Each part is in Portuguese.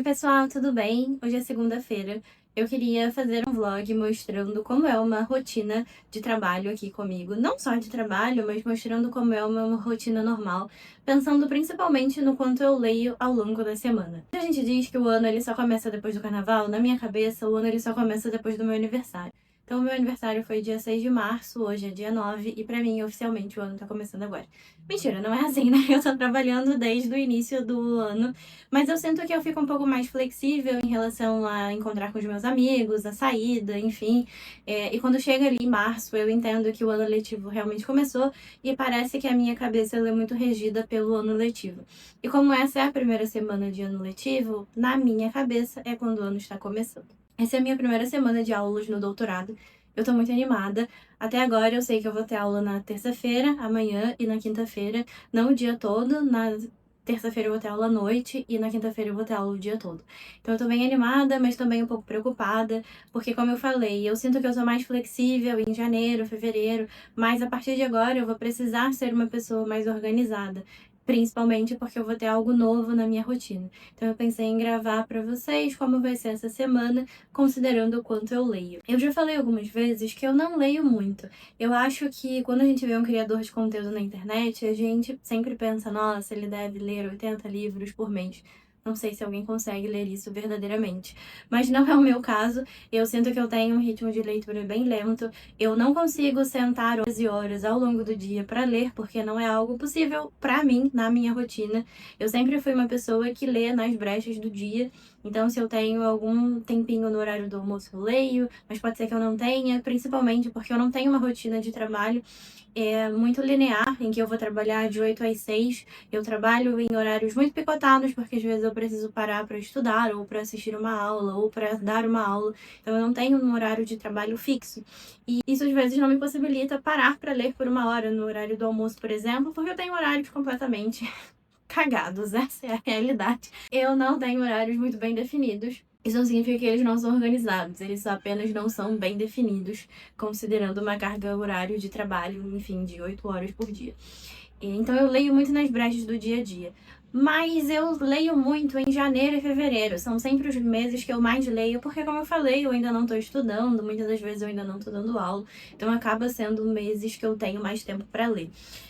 Oi pessoal, tudo bem? Hoje é segunda-feira. Eu queria fazer um vlog mostrando como é uma rotina de trabalho aqui comigo. Não só de trabalho, mas mostrando como é uma rotina normal, pensando principalmente no quanto eu leio ao longo da semana. A gente diz que o ano ele só começa depois do carnaval, na minha cabeça o ano ele só começa depois do meu aniversário. Então, o meu aniversário foi dia 6 de março, hoje é dia 9, e pra mim, oficialmente, o ano tá começando agora. Mentira, não é assim, né? Eu tô trabalhando desde o início do ano, mas eu sinto que eu fico um pouco mais flexível em relação a encontrar com os meus amigos, a saída, enfim. E quando chega ali em março, eu entendo que o ano letivo realmente começou e parece que a minha cabeça ela é muito regida pelo ano letivo. E como essa é a primeira semana de ano letivo, na minha cabeça é quando o ano está começando. Essa é a minha primeira semana de aulas no doutorado. Eu tô muito animada. Até agora eu sei que eu vou ter aula na terça-feira, amanhã e na quinta-feira. Não o dia todo, na terça-feira eu vou ter aula à noite e na quinta-feira eu vou ter aula o dia todo. Então eu tô bem animada, mas também um pouco preocupada, porque como eu falei, eu sinto que eu sou mais flexível em janeiro, fevereiro, mas a partir de agora eu vou precisar ser uma pessoa mais organizada. Principalmente porque eu vou ter algo novo na minha rotina. Então eu pensei em gravar pra vocês como vai ser essa semana, considerando o quanto eu leio. Eu já falei algumas vezes que eu não leio muito. Eu acho que quando a gente vê um criador de conteúdo na internet, a gente sempre pensa, nossa, ele deve ler 80 livros por mês. Não sei se alguém consegue ler isso verdadeiramente. Mas não é o meu caso. Eu sinto que eu tenho um ritmo de leitura bem lento. Eu não consigo sentar horas e horas ao longo do dia para ler, porque não é algo possível para mim, na minha rotina. Eu sempre fui uma pessoa que lê nas brechas do dia. Então, se eu tenho algum tempinho no horário do almoço, eu leio, mas pode ser que eu não tenha, principalmente porque eu não tenho uma rotina de trabalho muito linear, em que eu vou trabalhar de 8 às 6. Eu trabalho em horários muito picotados, porque às vezes eu preciso parar para estudar, ou para assistir uma aula, ou para dar uma aula. Então, eu não tenho um horário de trabalho fixo. E isso às vezes não me possibilita parar para ler por uma hora no horário do almoço, por exemplo, porque eu tenho horários completamente cagados, essa é a realidade. Eu não tenho horários muito bem definidos. Isso não significa que eles não são organizados, eles só apenas não são bem definidos, considerando uma carga horário de trabalho, enfim, de 8 horas por dia. Então eu leio muito nas brechas do dia a dia. Mas eu leio muito em janeiro e fevereiro. São sempre os meses que eu mais leio, porque como eu falei, eu ainda não estou estudando, muitas das vezes eu ainda não estou dando aula. Então acaba sendo meses que eu tenho mais tempo para ler.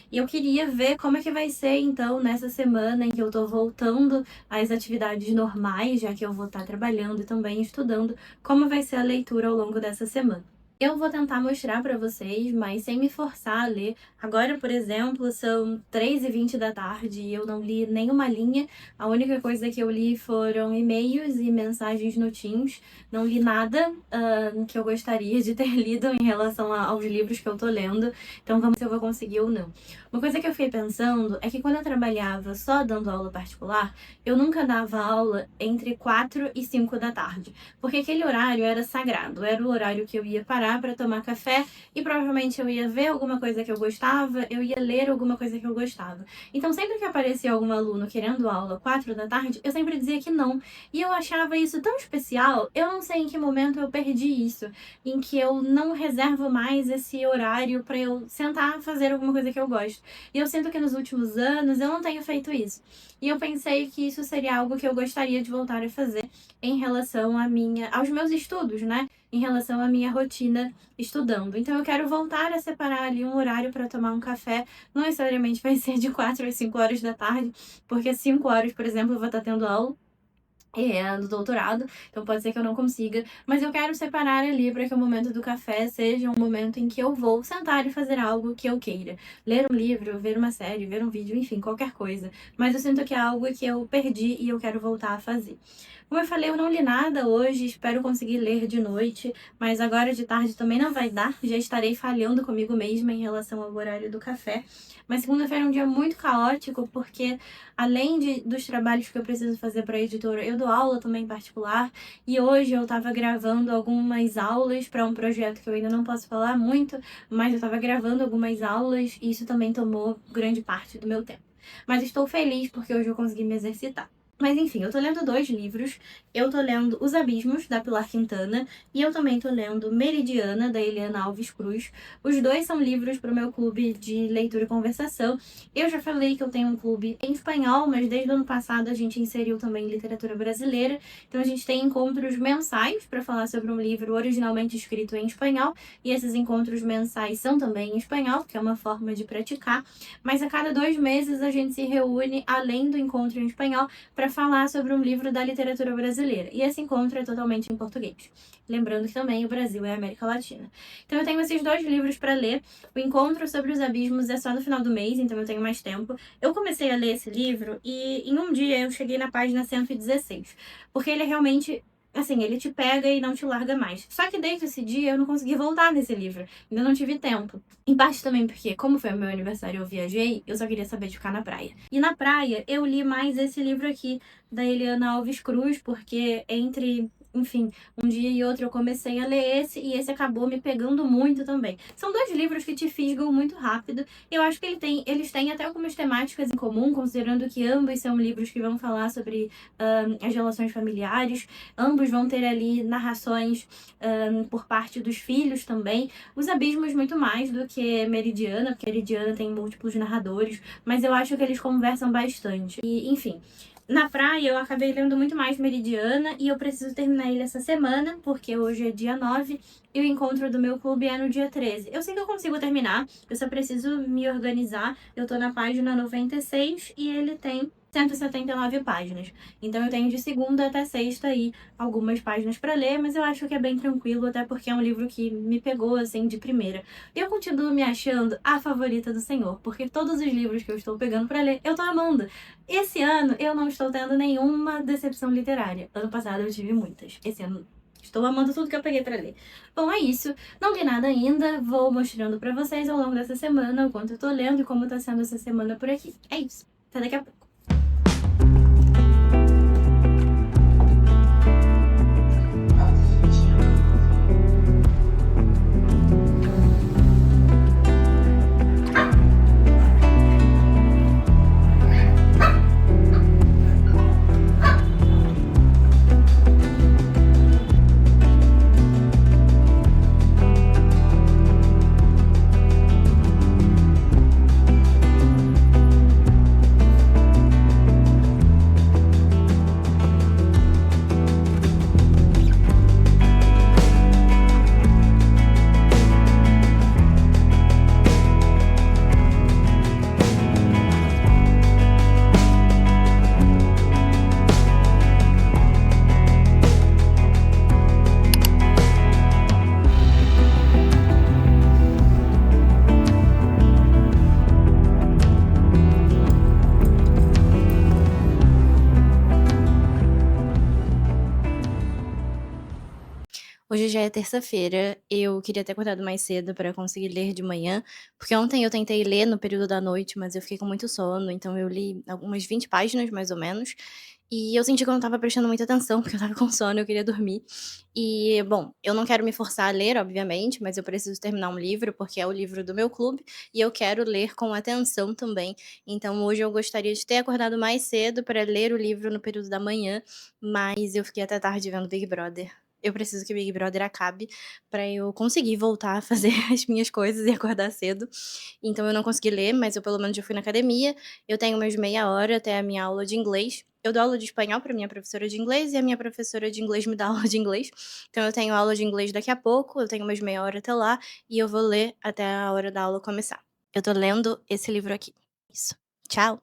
E eu queria ver como é que vai ser, então, nessa semana em que eu tô voltando às atividades normais, já que eu vou estar trabalhando e também estudando, como vai ser a leitura ao longo dessa semana. Eu vou tentar mostrar para vocês, mas sem me forçar a ler. Agora, por exemplo, são 3h20 da tarde e eu não li nenhuma linha. A única coisa que eu li foram e-mails e mensagens no Teams. Não li nada que eu gostaria de ter lido em relação aos livros que eu tô lendo. Então vamos ver se eu vou conseguir ou não. Uma coisa que eu fiquei pensando é que quando eu trabalhava só dando aula particular, eu nunca dava aula entre 4 e 5 da tarde. Porque aquele horário era sagrado, era o horário que eu ia parar para tomar café e provavelmente eu ia ver alguma coisa que eu gostava, eu ia ler alguma coisa que eu gostava. Então, sempre que aparecia algum aluno querendo aula 4 da tarde, eu sempre dizia que não. E eu achava isso tão especial, eu não sei em que momento eu perdi isso, em que eu não reservo mais esse horário para eu sentar fazer alguma coisa que eu gosto. E eu sinto que nos últimos anos eu não tenho feito isso. E eu pensei que isso seria algo que eu gostaria de voltar a fazer em relação aos meus estudos, né? Em relação à minha rotina estudando. Então eu quero voltar a separar ali um horário para tomar um café. Não necessariamente vai ser de 4 às 5 horas da tarde, porque às 5 horas, por exemplo, eu vou estar tendo aula do doutorado, então pode ser que eu não consiga, mas eu quero separar ali para que o momento do café seja um momento em que eu vou sentar e fazer algo que eu queira. Ler um livro, ver uma série, ver um vídeo, enfim, qualquer coisa. Mas eu sinto que é algo que eu perdi e eu quero voltar a fazer. Como eu falei, eu não li nada hoje, espero conseguir ler de noite, mas agora de tarde também não vai dar, já estarei falhando comigo mesma em relação ao horário do café. Mas segunda-feira é um dia muito caótico, porque além dos trabalhos que eu preciso fazer para a editora, eu dou aula também particular, e hoje eu estava gravando algumas aulas para um projeto que eu ainda não posso falar muito, mas eu estava gravando algumas aulas e isso também tomou grande parte do meu tempo. Mas estou feliz porque hoje eu consegui me exercitar. Mas enfim, eu tô lendo 2 livros. Eu tô lendo Os Abismos, da Pilar Quintana, e eu também tô lendo Meridiana, da Eliana Alves Cruz. Os 2 são livros pro meu clube de leitura e conversação. Eu já falei que eu tenho um clube em espanhol, mas desde o ano passado a gente inseriu também literatura brasileira. Então a gente tem encontros mensais para falar sobre um livro originalmente escrito em espanhol, e esses encontros mensais são também em espanhol, que é uma forma de praticar. Mas a cada 2 meses a gente se reúne, além do encontro em espanhol, para falar sobre um livro da literatura brasileira. E esse encontro é totalmente em português. Lembrando que também o Brasil é a América Latina. Então eu tenho esses 2 livros para ler. O Encontro sobre os Abismos é só no final do mês, então eu tenho mais tempo. Eu comecei a ler esse livro e em um dia eu cheguei na página 116. Porque ele é realmente... Assim, ele te pega e não te larga mais. Só que desde esse dia eu não consegui voltar nesse livro. Ainda não tive tempo. Em parte também porque, como foi o meu aniversário e eu viajei, eu só queria saber de ficar na praia. E na praia eu li mais esse livro aqui, da Eliana Alves Cruz, porque entre... Enfim, um dia e outro eu comecei a ler esse e esse acabou me pegando muito também. São 2 livros que te fisgam muito rápido. Eu acho que eles têm até algumas temáticas em comum, considerando que ambos são livros que vão falar sobre as relações familiares. Ambos vão ter ali narrações por parte dos filhos também. Os Abismos muito mais do que Meridiana, porque Meridiana tem múltiplos narradores, mas eu acho que eles conversam bastante. E, enfim... Na praia, eu acabei lendo muito mais Meridiana e eu preciso terminar ele essa semana, porque hoje é dia 9 e o encontro do meu clube é no dia 13. Eu sei que eu consigo terminar, eu só preciso me organizar. Eu tô na página 96 e ele tem 179 páginas. Então eu tenho de segunda até sexta aí algumas páginas para ler, mas eu acho que é bem tranquilo, até porque é um livro que me pegou assim de primeira. Eu continuo me achando a favorita do Senhor, porque todos os livros que eu estou pegando para ler, eu tô amando. Esse ano eu não estou tendo nenhuma decepção literária. Ano passado eu tive muitas. Esse ano estou amando tudo que eu peguei pra ler. Bom, é isso. Não li nada ainda. Vou mostrando pra vocês ao longo dessa semana o quanto eu tô lendo e como tá sendo essa semana por aqui. É isso. Até daqui a pouco. Hoje já é terça-feira, eu queria ter acordado mais cedo para conseguir ler de manhã, porque ontem eu tentei ler no período da noite, mas eu fiquei com muito sono, então eu li algumas 20 páginas, mais ou menos, e eu senti que eu não estava prestando muita atenção, porque eu estava com sono, eu queria dormir. E, bom, eu não quero me forçar a ler, obviamente, mas eu preciso terminar um livro, porque é o livro do meu clube, e eu quero ler com atenção também. Então hoje eu gostaria de ter acordado mais cedo para ler o livro no período da manhã, mas eu fiquei até tarde vendo Big Brother. Eu preciso que Big Brother acabe pra eu conseguir voltar a fazer as minhas coisas e acordar cedo. Então eu não consegui ler, mas eu pelo menos já fui na academia. Eu tenho meus meia hora até a minha aula de inglês. Eu dou aula de espanhol pra minha professora de inglês e a minha professora de inglês me dá aula de inglês. Então eu tenho aula de inglês daqui a pouco, eu tenho meus meia hora até lá e eu vou ler até a hora da aula começar. Eu tô lendo esse livro aqui. Isso. Tchau.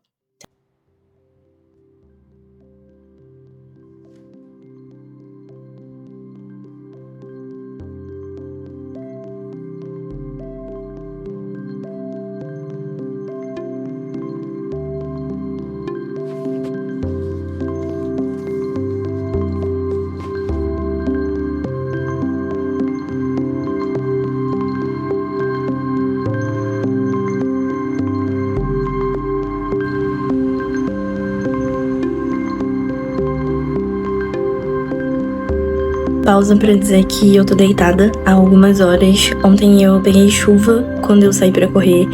Pausa pra dizer que eu tô deitada há algumas horas. Ontem eu peguei chuva quando eu saí pra correr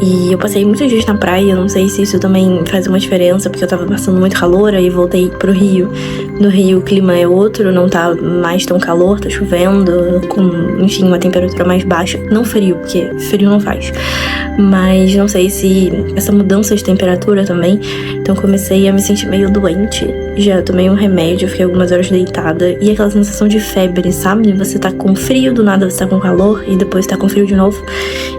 E eu passei muitos dias na praia, não sei se isso também faz uma diferença, porque eu tava passando muito calor, aí voltei pro Rio. No Rio o clima é outro, não tá mais tão calor, tá chovendo, com, enfim, uma temperatura mais baixa. Não frio, porque frio não faz. Mas não sei se essa mudança de temperatura também, então comecei a me sentir meio doente. Já tomei um remédio, fiquei algumas horas deitada, e aquela sensação de febre, sabe? Você tá com frio, do nada você tá com calor, e depois tá com frio de novo.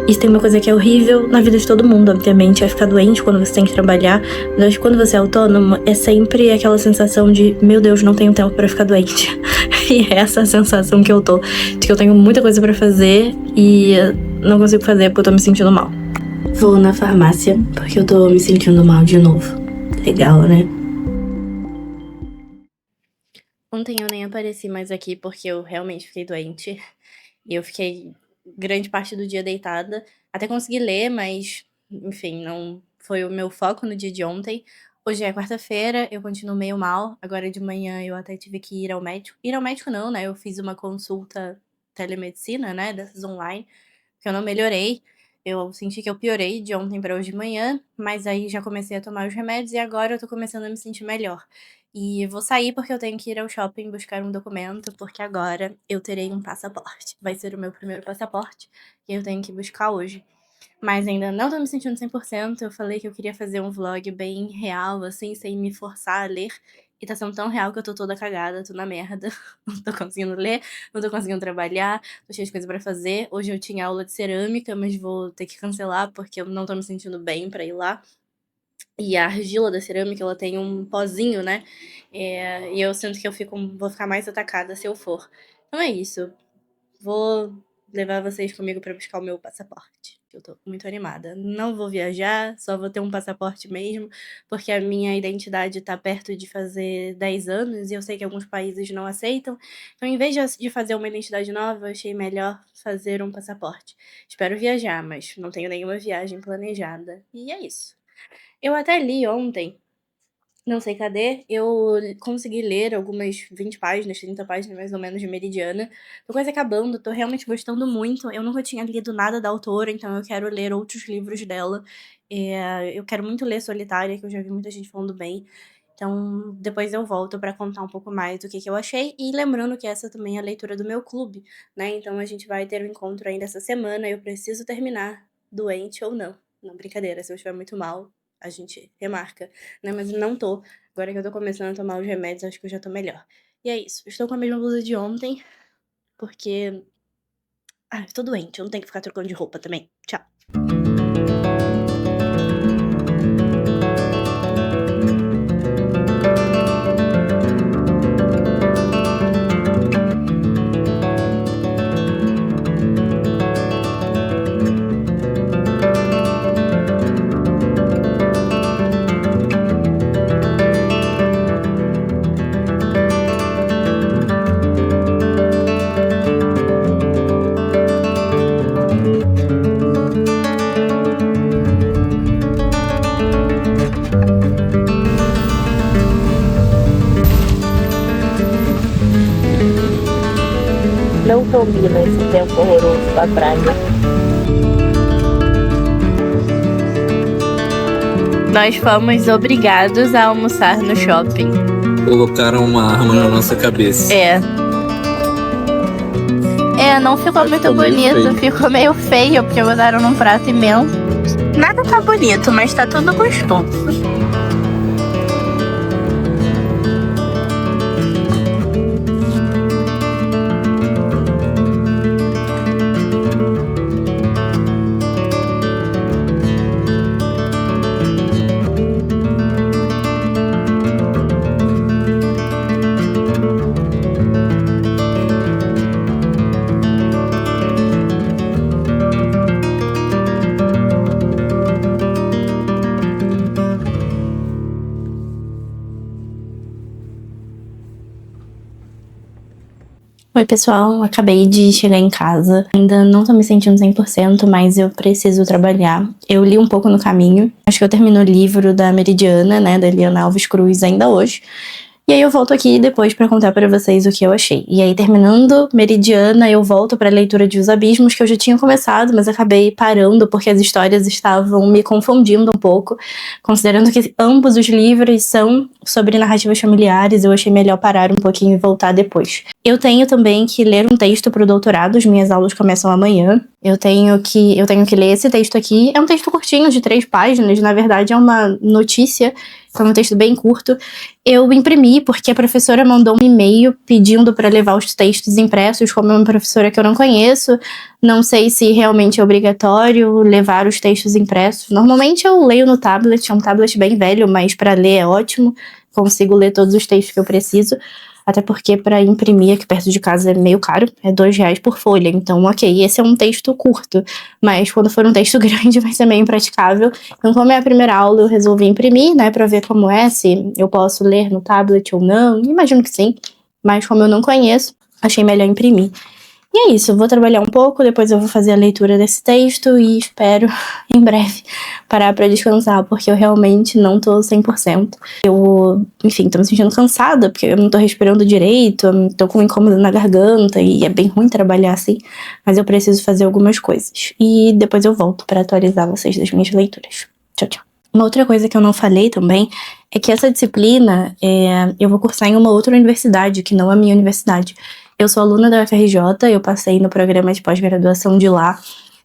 Isso tem uma coisa que é horrível na vida de todo mundo, obviamente, é ficar doente quando você tem que trabalhar, mas quando você é autônomo, é sempre aquela sensação de, meu Deus, não tenho tempo pra ficar doente. E é essa a sensação que eu tô, de que eu tenho muita coisa pra fazer e não consigo fazer porque eu tô me sentindo mal. Vou na farmácia porque eu tô me sentindo mal de novo. Legal, né? Ontem eu nem apareci mais aqui porque eu realmente fiquei doente. E eu fiquei grande parte do dia deitada. Até consegui ler, mas, enfim, não foi o meu foco no dia de ontem. Hoje é quarta-feira, eu continuo meio mal. Agora de manhã eu até tive que ir ao médico. Ir ao médico não, né? Eu fiz uma consulta telemedicina, né? Dessas online, que eu não melhorei. Eu senti que eu piorei de ontem pra hoje de manhã, mas aí já comecei a tomar os remédios e agora eu tô começando a me sentir melhor. E vou sair porque eu tenho que ir ao shopping buscar um documento, porque agora eu terei um passaporte. Vai ser o meu primeiro passaporte e eu tenho que buscar hoje. Mas ainda não tô me sentindo 100%. Eu falei que eu queria fazer um vlog bem real, assim, sem me forçar a ler. E tá sendo tão real que eu tô toda cagada, tô na merda. Não tô conseguindo ler, não tô conseguindo trabalhar, tô cheia de coisa pra fazer. Hoje eu tinha aula de cerâmica, mas vou ter que cancelar porque eu não tô me sentindo bem pra ir lá. E a argila da cerâmica, ela tem um pozinho, né? E eu sinto que vou ficar mais atacada se eu for. Então é isso. Vou levar vocês comigo pra buscar o meu passaporte. Eu tô muito animada. Não vou viajar, só vou ter um passaporte mesmo, porque a minha identidade tá perto de fazer 10 anos e eu sei que alguns países não aceitam. Então, em vez de fazer uma identidade nova, eu achei melhor fazer um passaporte. Espero viajar, mas não tenho nenhuma viagem planejada. E é isso. Eu até li ontem, não sei cadê, eu consegui ler algumas 20 páginas, 30 páginas mais ou menos de Meridiana. Tô quase acabando, tô realmente gostando muito. Eu nunca tinha lido nada da autora, então eu quero ler outros livros dela. Eu quero muito ler Solitária, que eu já vi muita gente falando bem. Então, depois eu volto pra contar um pouco mais do que eu achei. E lembrando que essa também é a leitura do meu clube, né? Então a gente vai ter um encontro ainda essa semana. Eu preciso terminar, doente ou não. Não, brincadeira, se eu estiver muito mal, a gente remarca, né? Mas não tô. Agora que eu tô começando a tomar os remédios, acho que eu já tô melhor. E é isso. Estou com a mesma blusa de ontem, porque. Ah, eu tô doente, eu não tenho que ficar trocando de roupa também. Tchau. Não combina esse tempo horroroso pra praia. Nós fomos obrigados a almoçar no shopping. Colocaram uma arma na nossa cabeça. Não ficou muito bonito, ficou meio feio, porque botaram num prato imenso. Nada tá bonito, mas tá tudo gostoso. Oi, pessoal, acabei de chegar em casa. Ainda não tô me sentindo 100%, mas eu preciso trabalhar. Eu li um pouco no caminho. Acho que eu termino o livro da Meridiana, né, da Eliana Alves Cruz, ainda hoje. E aí eu volto aqui depois pra contar pra vocês o que eu achei. E aí, terminando Meridiana, eu volto pra leitura de Os Abismos, que eu já tinha começado, mas acabei parando porque as histórias estavam me confundindo um pouco. Considerando que ambos os livros são sobre narrativas familiares, eu achei melhor parar um pouquinho e voltar depois. Eu tenho também que ler um texto pro doutorado, as minhas aulas começam amanhã. Eu tenho que ler esse texto aqui. É um texto curtinho, de 3 páginas, na verdade é uma notícia, então é um texto bem curto. Eu imprimi porque a professora mandou um e-mail pedindo para levar os textos impressos, como é uma professora que eu não conheço, não sei se realmente é obrigatório levar os textos impressos. Normalmente eu leio no tablet, é um tablet bem velho, mas para ler é ótimo, consigo ler todos os textos que eu preciso. Até porque para imprimir aqui perto de casa é meio caro, é R$ 2 por folha. Então, ok, esse é um texto curto, mas quando for um texto grande vai ser meio impraticável. Então, como é a primeira aula, eu resolvi imprimir, né, pra ver como é, se eu posso ler no tablet ou não. Imagino que sim, mas como eu não conheço, achei melhor imprimir. E é isso, eu vou trabalhar um pouco, depois eu vou fazer a leitura desse texto e espero, em breve, parar pra descansar, porque eu realmente não tô 100%. Enfim, tô me sentindo cansada, porque eu não tô respirando direito, eu tô com um incômodo na garganta e é bem ruim trabalhar assim, mas eu preciso fazer algumas coisas. E depois eu volto pra atualizar vocês das minhas leituras. Tchau, tchau. Uma outra coisa que eu não falei também é que essa disciplina eu vou cursar em uma outra universidade, que não a minha universidade. Eu sou aluna da UFRJ, eu passei no programa de pós-graduação de lá,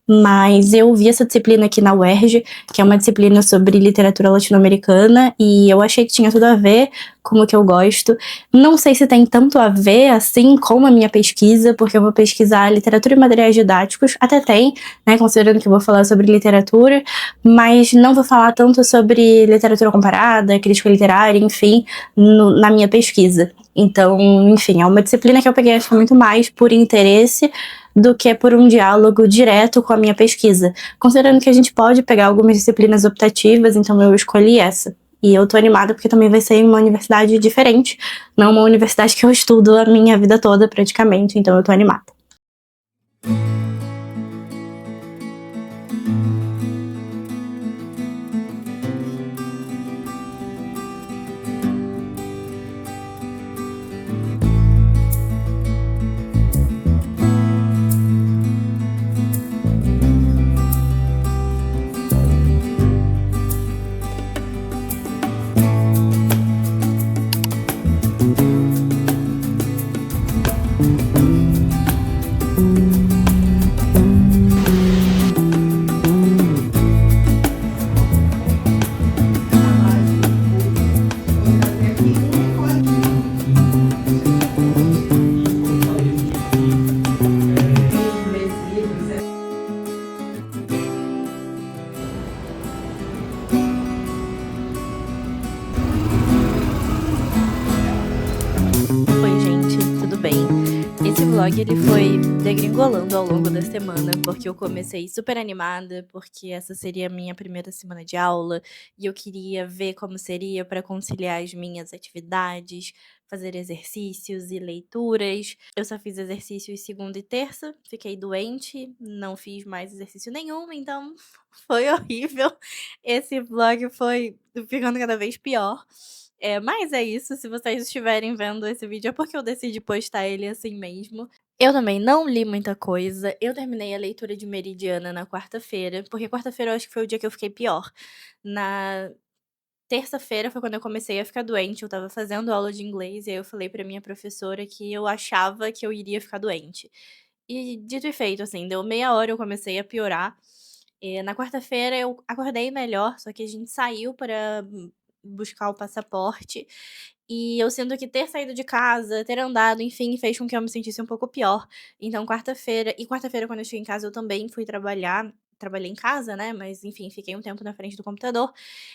mas eu vi essa disciplina aqui na UERJ, que é uma disciplina sobre literatura latino-americana, e eu achei que tinha tudo a ver com o que eu gosto. Não sei se tem tanto a ver, assim, com a minha pesquisa, porque eu vou pesquisar literatura e materiais didáticos, até tem, né, considerando que eu vou falar sobre literatura, mas não vou falar tanto sobre literatura comparada, crítica literária, enfim, na minha pesquisa. Então, enfim, é uma disciplina que eu peguei, acho que muito mais por interesse do que por um diálogo direto com a minha pesquisa. Considerando que a gente pode pegar algumas disciplinas optativas, então eu escolhi essa. E eu tô animada porque também vai ser em uma universidade diferente, não uma universidade que eu estudo a minha vida toda praticamente, então eu tô animada. Oi, gente, tudo bem? Esse vlog ele foi degringolando ao longo da semana, porque eu comecei super animada, porque essa seria a minha primeira semana de aula e eu queria ver como seria para conciliar as minhas atividades, fazer exercícios e leituras. Eu só fiz exercícios segunda e terça, fiquei doente, não fiz mais exercício nenhum, então foi horrível. Esse vlog foi ficando cada vez pior. Mas é isso, se vocês estiverem vendo esse vídeo é porque eu decidi postar ele assim mesmo. Eu também não li muita coisa, eu terminei a leitura de Meridiana na quarta-feira, porque quarta-feira eu acho que foi o dia que eu fiquei pior. Na terça-feira foi quando eu comecei a ficar doente, eu estava fazendo aula de inglês e aí eu falei pra minha professora que eu achava que eu iria ficar doente. E dito e feito, assim, deu meia hora eu comecei a piorar. Na quarta-feira eu acordei melhor, só que a gente saiu para buscar o passaporte, e eu sinto que ter saído de casa, ter andado, enfim, fez com que eu me sentisse um pouco pior. Então quarta-feira quando eu cheguei em casa eu também fui trabalhar, trabalhei em casa, né, mas enfim, fiquei um tempo na frente do computador,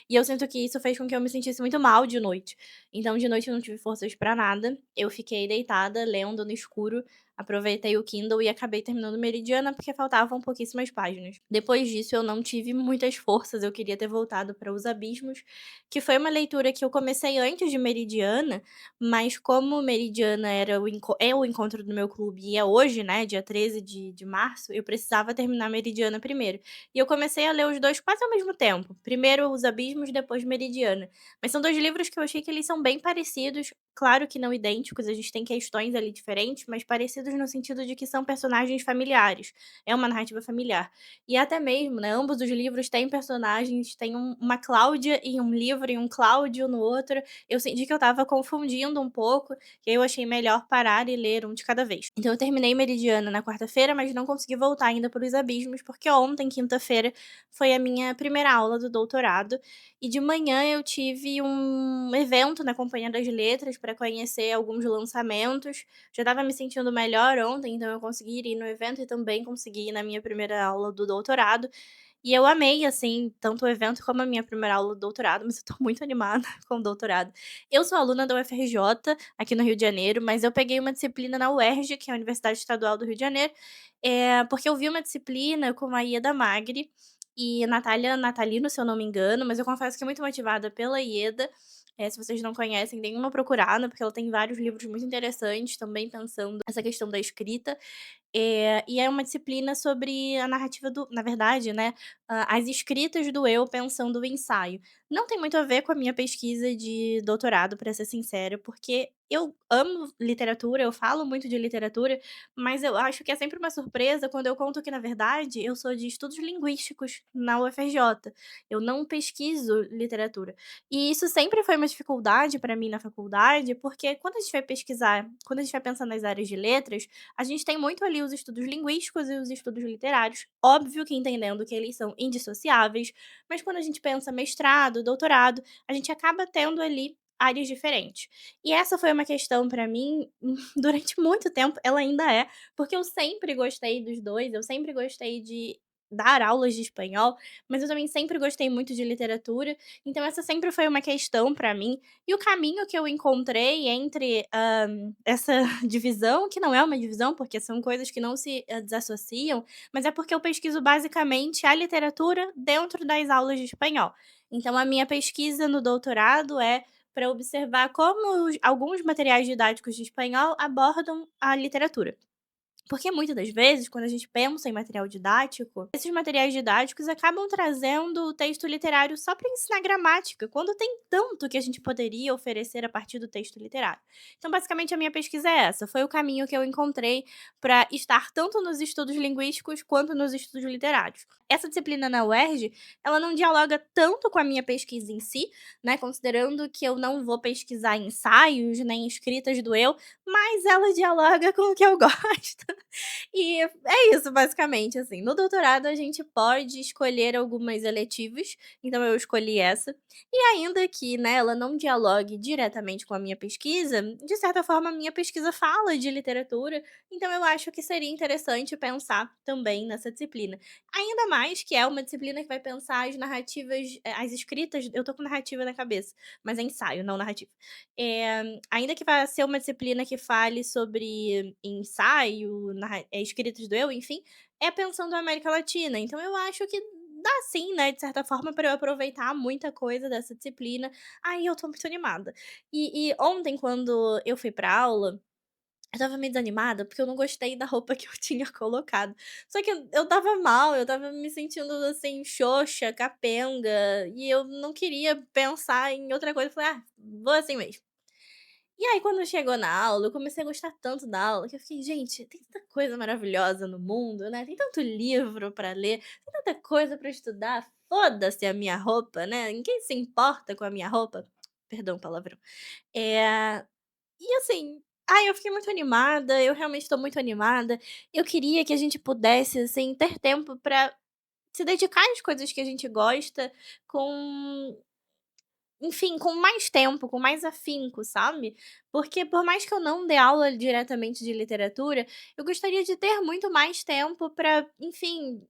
e eu sinto que isso fez com que eu me sentisse muito mal de noite. Então de noite eu não tive forças pra nada, eu fiquei deitada, lendo no escuro, aproveitei o Kindle e acabei terminando Meridiana, porque faltavam pouquíssimas páginas. Depois disso eu não tive muitas forças, eu queria ter voltado para Os Abismos, que foi uma leitura que eu comecei antes de Meridiana, mas como Meridiana era é o encontro do meu clube e é hoje, né, dia 13 de março, eu precisava terminar Meridiana primeiro. E eu comecei a ler os 2 quase ao mesmo tempo. Primeiro Os Abismos, depois Meridiana. Mas são 2 livros que eu achei que eles são bem parecidos, claro que não idênticos, a gente tem questões ali diferentes, mas parecidos no sentido de que são personagens familiares, é uma narrativa familiar. E até mesmo, né, ambos os livros têm personagens, tem uma Cláudia em um livro e um Cláudio no outro. Eu senti que eu estava confundindo um pouco, e aí eu achei melhor parar e ler um de cada vez. Então eu terminei Meridiana na quarta-feira, mas não consegui voltar ainda para os abismos, porque ontem, quinta-feira, foi a minha primeira aula do doutorado, e de manhã eu tive um evento na Companhia das Letras para conhecer alguns lançamentos. Já estava me sentindo melhor ontem, então eu consegui ir no evento e também consegui ir na minha primeira aula do doutorado. E eu amei, assim, tanto o evento como a minha primeira aula do doutorado, mas eu tô muito animada com o doutorado. Eu sou aluna da UFRJ, aqui no Rio de Janeiro, mas eu peguei uma disciplina na UERJ, que é a Universidade Estadual do Rio de Janeiro, porque eu vi uma disciplina com a Ieda Magri e Natália Natalino, se eu não me engano, mas eu confesso que fiquei muito motivada pela Ieda. Se vocês não conhecem, deem uma procurada, porque ela tem vários livros muito interessantes, também pensando essa questão da escrita. E é uma disciplina sobre a narrativa do na verdade, né, as escritas do eu pensando o ensaio. Não tem muito a ver com a minha pesquisa de doutorado, para ser sincera, porque eu amo literatura, eu falo muito de literatura, mas eu acho que é sempre uma surpresa quando eu conto que, na verdade, eu sou de estudos linguísticos na UFRJ. Eu não pesquiso literatura. E isso sempre foi uma dificuldade para mim na faculdade, porque quando a gente vai pesquisar, quando a gente vai pensar nas áreas de letras, a gente tem muito ali os estudos linguísticos e os estudos literários, óbvio que entendendo que eles são indissociáveis, mas quando a gente pensa mestrado, doutorado, a gente acaba tendo ali áreas diferentes. E essa foi uma questão para mim, durante muito tempo, ela ainda é, porque eu sempre gostei dos 2, eu sempre gostei de dar aulas de espanhol, mas eu também sempre gostei muito de literatura, então essa sempre foi uma questão para mim. E o caminho que eu encontrei entre, essa divisão, que não é uma divisão, porque são coisas que não se, desassociam, mas é porque eu pesquiso basicamente a literatura dentro das aulas de espanhol. Então a minha pesquisa no doutorado é para observar como alguns materiais didáticos de espanhol abordam a literatura. Porque muitas das vezes, quando a gente pensa em material didático, esses materiais didáticos acabam trazendo o texto literário só para ensinar gramática, quando tem tanto que a gente poderia oferecer a partir do texto literário. Então, basicamente, a minha pesquisa é essa. Foi o caminho que eu encontrei para estar tanto nos estudos linguísticos quanto nos estudos literários. Essa disciplina na UERJ, ela não dialoga tanto com a minha pesquisa em si, né? Considerando que eu não vou pesquisar ensaios nem escritas do eu, mas ela dialoga com o que eu gosto. E é isso, basicamente, assim. No doutorado, a gente pode escolher algumas eletivas, então eu escolhi essa. E ainda que, né, ela não dialogue diretamente com a minha pesquisa, de certa forma, a minha pesquisa fala de literatura, então eu acho que seria interessante pensar também nessa disciplina. Ainda mais que é uma disciplina que vai pensar as narrativas, as escritas. Eu tô com narrativa na cabeça, mas é ensaio, não narrativa. Ainda que vá ser uma disciplina que fale sobre ensaio, escritos do eu, enfim, é pensando a América Latina. Então eu acho que dá sim, né, de certa forma, para eu aproveitar muita coisa dessa disciplina. Aí eu tô muito animada. E ontem, quando eu fui pra aula, eu estava meio desanimada, porque eu não gostei da roupa que eu tinha colocado. Só que eu estava mal, eu estava me sentindo, assim, xoxa, capenga, e eu não queria pensar em outra coisa. Eu falei: "Ah, vou assim mesmo". E aí, quando chegou na aula, eu comecei a gostar tanto da aula, que eu fiquei: "Gente, tem tanta coisa maravilhosa no mundo, né, tem tanto livro pra ler, tem tanta coisa pra estudar, foda-se a minha roupa, né, ninguém se importa com a minha roupa". Perdão o palavrão. Eh e assim, ai, eu fiquei muito animada, eu realmente estou muito animada. Eu queria que a gente pudesse, assim, ter tempo pra se dedicar às coisas que a gente gosta com, enfim, com mais tempo, com mais afinco, sabe. Porque por mais que eu não dê aula diretamente de literatura, eu gostaria de ter muito mais tempo pra, enfim,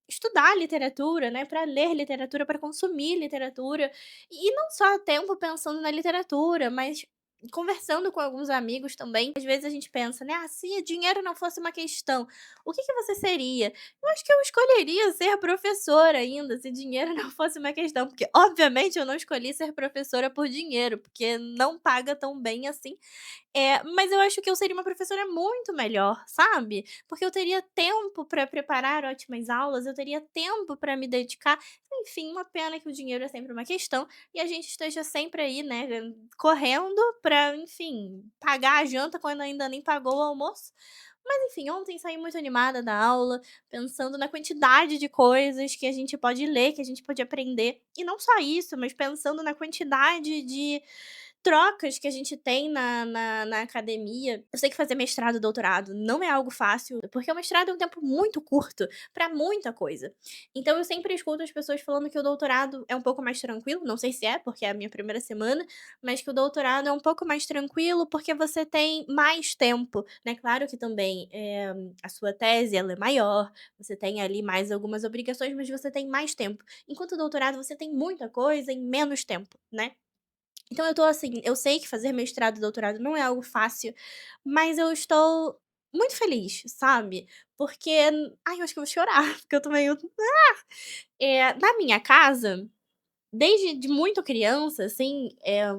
estudar literatura, né, para ler literatura, para consumir literatura, e não só tempo pensando na literatura, mas conversando com alguns amigos também. Às vezes a gente pensa, né: "Ah, se dinheiro não fosse uma questão, o que que você seria?". Eu acho que eu escolheria ser professora ainda, se dinheiro não fosse uma questão, porque obviamente eu não escolhi ser professora por dinheiro, porque não paga tão bem assim. Mas eu acho que eu seria uma professora muito melhor, sabe, porque eu teria tempo para preparar ótimas aulas, eu teria tempo para me dedicar. Enfim, uma pena que o dinheiro é sempre uma questão e a gente esteja sempre aí, né, correndo pra, enfim, pagar a janta quando ainda nem pagou o almoço. Mas enfim, ontem saí muito animada da aula, pensando na quantidade de coisas que a gente pode ler, que a gente pode aprender. E não só isso, mas pensando na quantidade de trocas que a gente tem na academia. Eu sei que fazer mestrado e doutorado não é algo fácil, porque o mestrado é um tempo muito curto para muita coisa. Então eu sempre escuto as pessoas falando que o doutorado é um pouco mais tranquilo, não sei se é, porque é a minha primeira semana, mas que o doutorado é um pouco mais tranquilo porque você tem mais tempo, né? Claro que também a sua tese ela é maior, você tem ali mais algumas obrigações, mas você tem mais tempo. Enquanto o doutorado você tem muita coisa em menos tempo, né? Então eu tô assim, eu sei que fazer mestrado e doutorado não é algo fácil, mas eu estou muito feliz, sabe? Porque, ai, eu acho que eu vou chorar, porque eu tô meio na minha casa, desde de muito criança, assim,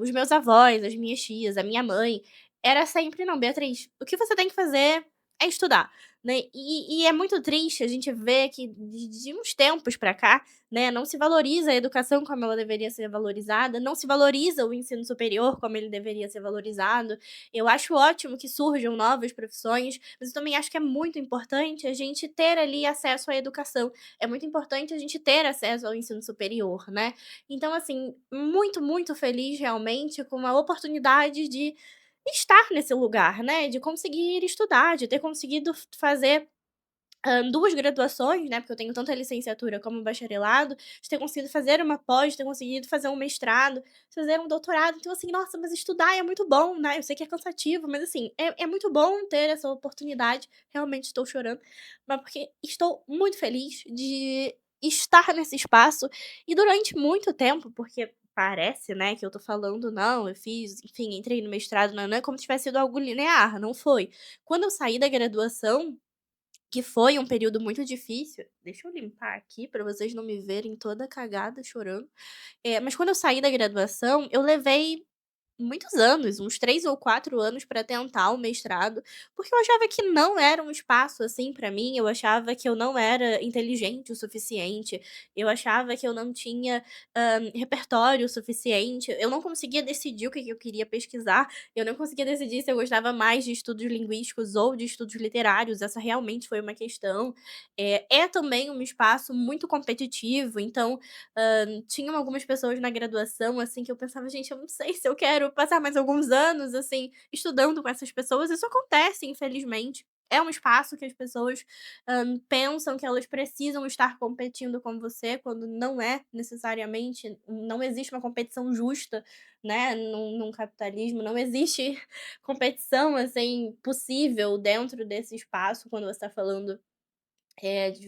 os meus avós, as minhas tias, a minha mãe, era sempre: "Não, Beatriz, o que você tem que fazer é estudar", né. E é muito triste a gente ver que de uns tempos pra cá, né, não se valoriza a educação como ela deveria ser valorizada, não se valoriza o ensino superior como ele deveria ser valorizado. Eu acho ótimo que surjam novas profissões, mas eu também acho que é muito importante a gente ter ali acesso à educação. É muito importante a gente ter acesso ao ensino superior, né. Então, assim, muito, muito feliz realmente com a oportunidade de estar nesse lugar, né, de conseguir estudar, de ter conseguido fazer, 2 graduações, né, porque eu tenho tanto a licenciatura como o bacharelado, de ter conseguido fazer uma pós, de ter conseguido fazer um mestrado, fazer um doutorado. Então, assim, nossa, mas estudar é muito bom, né, eu sei que é cansativo, mas, assim, é muito bom ter essa oportunidade. Realmente estou chorando, mas porque estou muito feliz de estar nesse espaço e durante muito tempo, porque parece, né, que eu tô falando: "Não, eu fiz, enfim, entrei no mestrado, nã como se tivesse sido algo linear, não foi. Quando eu saí da graduação, que foi um período muito difícil, deixa eu limpar aqui pra vocês não me verem toda cagada chorando. Mas quando eu saí da graduação, eu levei muitos anos, uns 3 ou 4 anos para tentar o mestrado, porque eu achava que não era um espaço, assim, para mim, eu achava que eu não era inteligente o suficiente, eu achava que eu não tinha, repertório suficiente, eu não conseguia decidir o que que eu queria pesquisar, eu não conseguia decidir se eu gostava mais de estudos linguísticos ou de estudos literários, essa realmente foi uma questão. É também um espaço muito competitivo, então tinham algumas pessoas na graduação, assim, que eu pensava: "Gente, eu não sei se eu quero passar mais alguns anos, assim, estudando com essas pessoas". Isso acontece, infelizmente. É um espaço que as pessoas, pensam que elas precisam estar competindo com você, quando não é necessariamente, não existe uma competição justa, né, num capitalismo, não existe competição, assim, possível dentro desse espaço, quando você tá falando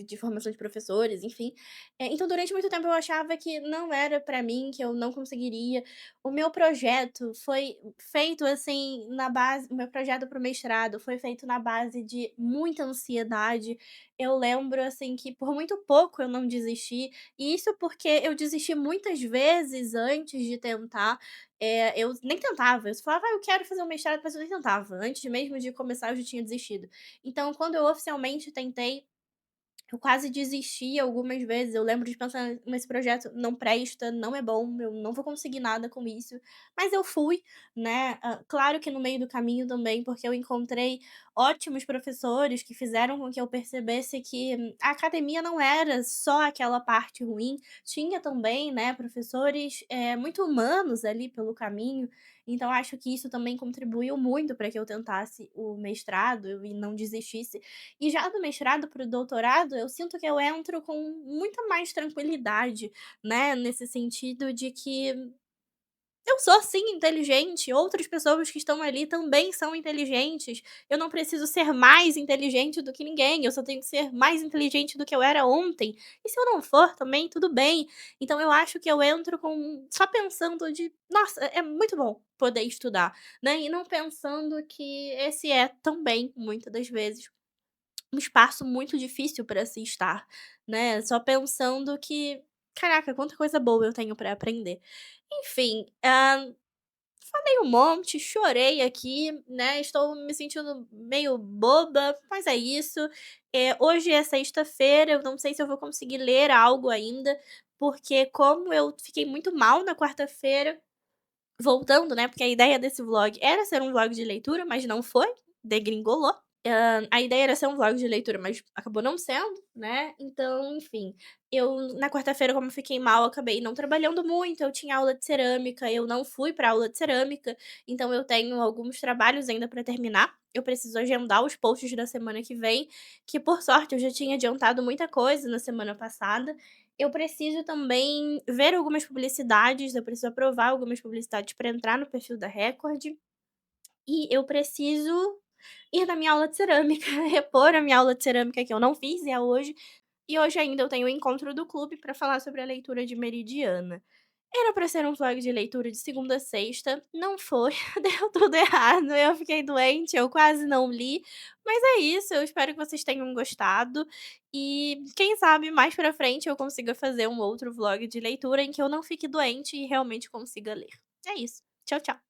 de formação de professores, enfim. Então durante muito tempo eu achava que não era pra mim, que eu não conseguiria. O meu projeto foi feito, assim, na base o meu projeto para o mestrado foi feito na base de muita ansiedade. Eu lembro, assim, que por muito pouco eu não desisti, e isso porque eu desisti muitas vezes antes de tentar. Eu nem tentava, eu só falava: "Ah, eu quero fazer um mestrado", mas eu nem tentava. Antes mesmo de começar eu já tinha desistido. Então quando eu oficialmente tentei, eu quase desisti algumas vezes, eu lembro de pensar nesse projeto: "Não presta, não é bom, eu não vou conseguir nada com isso", mas eu fui, né. Claro que no meio do caminho também, porque eu encontrei ótimos professores que fizeram com que eu percebesse que a academia não era só aquela parte ruim, tinha também, né, professores, muito humanos ali pelo caminho, então acho que isso também contribuiu muito para que eu tentasse o mestrado e não desistisse. E já do mestrado para o doutorado, eu sinto que eu entro com muita mais tranquilidade, né, nesse sentido de que eu sou sim inteligente, outras pessoas que estão ali também são inteligentes, eu não preciso ser mais inteligente do que ninguém, eu só tenho que ser mais inteligente do que eu era ontem, e se eu não for também, tudo bem. Então eu acho que eu entro com só pensando de: "Nossa, é muito bom poder estudar", né, e não pensando que esse é também, muitas das vezes, um espaço muito difícil para se estar, né, só pensando que: "Caraca, quanta coisa boa eu tenho para aprender". Enfim, falei um monte, chorei aqui, né, estou me sentindo meio boba, mas é isso. Hoje é sexta-feira, eu não sei se eu vou conseguir ler algo ainda, porque como eu fiquei muito mal na quarta-feira, voltando, né, porque a ideia desse vlog era ser um vlog de leitura, mas não foi, degringolou. A ideia era ser um vlog de leitura, mas acabou não sendo, né, então, enfim, eu na quarta-feira, como eu fiquei mal, acabei não trabalhando muito, eu tinha aula de cerâmica, eu não fui pra aula de cerâmica, então eu tenho alguns trabalhos ainda pra terminar, eu preciso agendar os posts da semana que vem, que por sorte eu já tinha adiantado muita coisa na semana passada. Eu preciso também ver algumas publicidades, eu preciso aprovar algumas publicidades pra entrar no perfil da Record, e eu preciso ir na minha aula de cerâmica, repor a minha aula de cerâmica que eu não fiz, e é hoje. E hoje ainda eu tenho o encontro do clube para falar sobre a leitura de Meridiana. Era para ser um vlog de leitura de segunda a sexta, não foi, deu tudo errado, eu fiquei doente, eu quase não li, mas é isso, eu espero que vocês tenham gostado, e quem sabe mais pra frente eu consiga fazer um outro vlog de leitura em que eu não fique doente e realmente consiga ler. É isso, tchau, tchau.